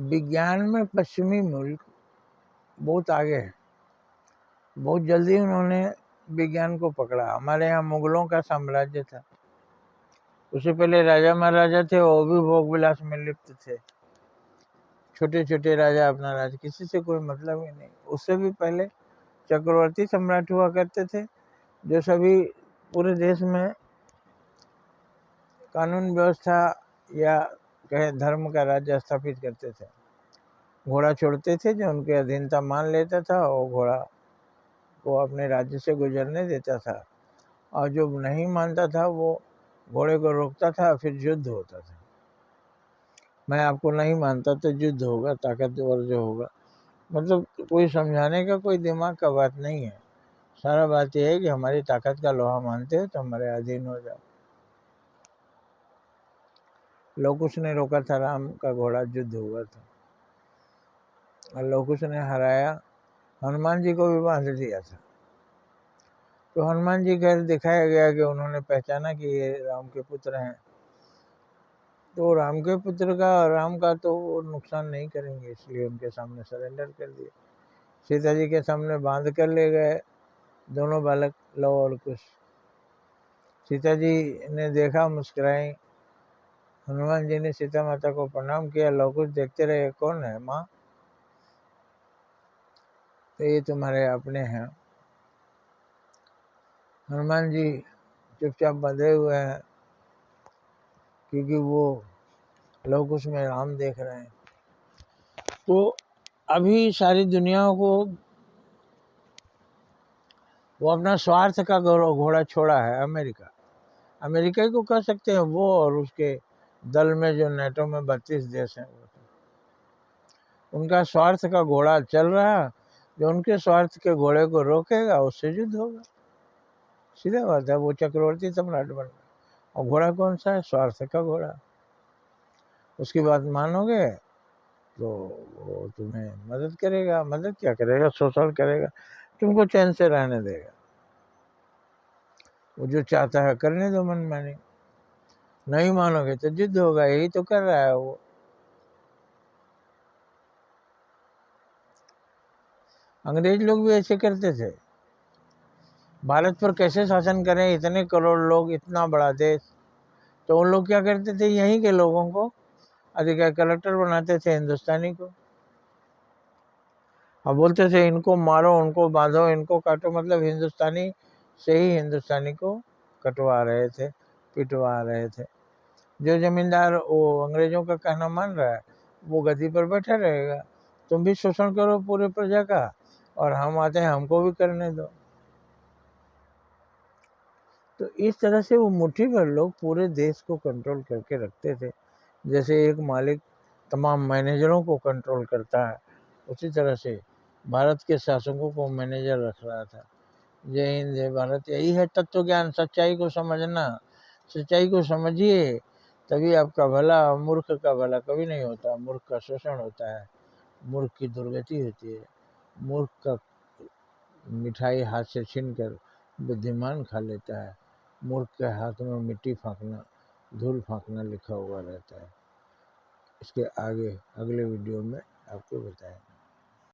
विज्ञान में पश्चिमी मुल्क बहुत आगे है। बहुत जल्दी उन्होंने विज्ञान को पकड़ा। हमारे यहाँ मुगलों का साम्राज्य था, उससे पहले राजा महाराजा थे, वो भी भोग विलास में लिप्त थे। छोटे छोटे राजा अपना राज, किसी से कोई मतलब ही नहीं। उससे भी पहले चक्रवर्ती सम्राट हुआ करते थे, जो सभी पूरे देश में कानून व्यवस्था या कहे धर्म का राज्य स्थापित करते थे। घोड़ा छोड़ते थे, जो उनके अधीनता मान लेता था वो घोड़ा को अपने राज्य से गुजरने देता था, और जो नहीं मानता था वो घोड़े को रोकता था, फिर युद्ध होता था। मैं आपको नहीं मानता तो युद्ध होगा, ताकतवर जो होगा। मतलब कोई समझाने का, कोई दिमाग का बात नहीं है। सारा बात यह है कि हमारी ताकत का लोहा मानते हो तो हमारे अधीन हो जाओ। लोकुश ने रोका था राम का घोड़ा, युद्ध हुआ था और लोकुश ने हराया। हनुमान जी को भी बांध दिया था। तो हनुमान जी का दिखाया गया कि उन्होंने पहचाना कि ये राम के पुत्र हैं, तो राम के पुत्र का और राम का तो वो नुकसान नहीं करेंगे, इसलिए उनके सामने सरेंडर कर दिए। सीता जी के सामने बांध कर ले गए दोनों बालक, लव और कुश। सीता जी ने देखा, मुस्कुराई। हनुमान जी ने सीता माता को प्रणाम किया। लव कुश देखते रहे, कौन है माँ? तो ये तुम्हारे अपने हैं। हनुमान जी चुपचाप बंधे हुए हैं, क्योंकि वो लव कुश में राम देख रहे हैं। तो अभी सारी दुनिया को वो अपना स्वार्थ का घोड़ा छोड़ा है। अमेरिका, अमेरिका ही को कह सकते हैं, वो और उसके दल में जो नेटो में 32 देश हैं, उनका स्वार्थ का घोड़ा चल रहा। जो उनके स्वार्थ के घोड़े को रोकेगा उससे युद्ध होगा। सीधा बात है, वो चक्रवर्ती सम्राट बन गया। और घोड़ा कौन सा है? स्वार्थ का घोड़ा। उसकी बात मानोगे तो वो तुम्हें मदद करेगा। मदद क्या करेगा? शोषण करेगा, तुमको चैन से रहने देगा। वो जो चाहता है करने दो मनमानी। नहीं मानोगे तो युद्ध होगा। यही तो कर रहा है वो। अंग्रेज लोग भी ऐसे करते थे। भारत पर कैसे शासन करें, इतने करोड़ लोग, इतना बड़ा देश। तो उन लोग क्या करते थे, यहीं के लोगों को अधिकार कलेक्टर बनाते थे, हिंदुस्तानी को। अब बोलते थे इनको मारो, उनको बांधो, इनको काटो। मतलब हिंदुस्तानी से ही हिंदुस्तानी को कटवा रहे थे, पिटवा रहे थे। जो जमींदार वो अंग्रेजों का कहना मान रहा है, वो गद्दी पर बैठा रहेगा। तुम भी शोषण करो पूरे प्रजा का, और हम आते हैं, हमको भी करने दो। तो इस तरह से वो मुट्ठी भर लोग पूरे देश को कंट्रोल करके रखते थे। जैसे एक मालिक तमाम मैनेजरों को कंट्रोल करता है, उसी तरह से भारत के शासकों को मैनेजर रख रहा था। जय हिंद, जय भारत। यही है तत्व ज्ञान, सच्चाई को समझना। सच्चाई को समझिए, तभी आपका भला। मूर्ख का भला कभी नहीं होता। मूर्ख का शोषण होता है, मूर्ख की दुर्गति होती है। मूर्ख का मिठाई हाथ से छीन कर बुद्धिमान खा लेता है। मूर्ख के हाथ में मिट्टी फेंकना, धूल फेंकना लिखा हुआ रहता है। इसके आगे अगले वीडियो में आपको बताएंगे।